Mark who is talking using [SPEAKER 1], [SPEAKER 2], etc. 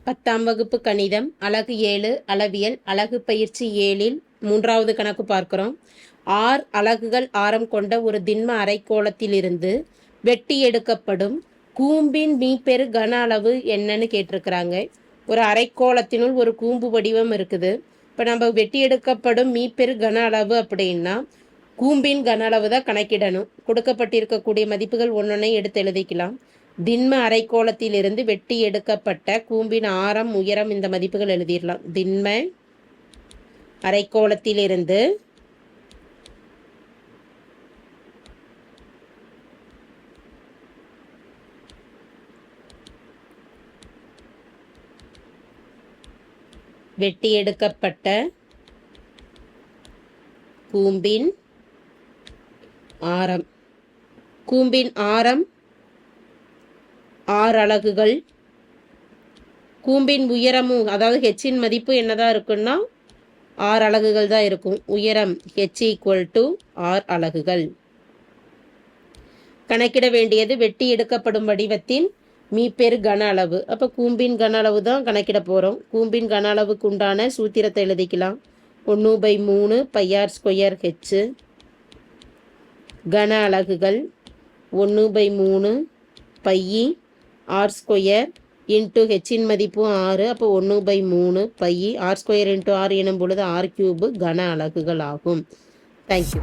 [SPEAKER 1] 10ஆம் வகுப்பு கணிதம் அலகு 7 அளவியல் அலகு பயிற்சி 7இல் 3வது கணக்கு பார்க்கிறோம். 6 அலகுகள் ஆரம் கொண்ட ஒரு திண்ம அரைக்கோளத்திலிருந்து வெட்டி எடுக்கப்படும் கூம்பின் மீப்பெரு கன அளவு என்னன்னு கேட்டிருக்கிறாங்க. ஒரு அரைக்கோளத்தினுள் ஒரு கூம்பு வடிவம் இருக்குது. இப்போ நம்ம வெட்டி எடுக்கப்படும் மீப்பெரு கன அளவு அப்படின்னா கூம்பின் கன அளவு தான் கணக்கிடணும். கொடுக்கப்பட்டிருக்கக்கூடிய மதிப்புகள் ஒன்னொன்னை எடுத்து எழுதிக்கலாம். திண்ம அரைக்கோளத்திலிருந்து வெட்டி எடுக்கப்பட்ட கூம்பின் ஆரம் உயரம் இந்த மதிப்புகள் எழுதிடலாம். திண்ம அரைக்கோளத்திலிருந்து வெட்டி எடுக்கப்பட்ட கூம்பின் ஆரம். கூம்பின் ஆரம் 6 அலகுகள். கூம்பின் உயரமும் அதாவது ஹெச்சின் மதிப்பு என்னதான் இருக்குன்னா 6 அலகுகள் தான் இருக்கும். உயரம் h = 6 அலகுகள். கணக்கிட வேண்டியது வெட்டி எடுக்கப்படும் வடிவத்தின் மீப்பெரு கன அளவு. அப்போ கூம்பின் கன அளவு தான் கணக்கிட போகிறோம். கூம்பின் கன அளவுக்கு உண்டான சூத்திரத்தை எழுதிக்கலாம். 1/3 πr² h. கன அலகுகள் 1/3 π r² இன்ட்டு ஹெச்சின் மதிப்பு 6. அப்போ 1/3 π r² × r எனும் பொழுது r³ கன அலகுகள் ஆகும். தேங்க்யூ.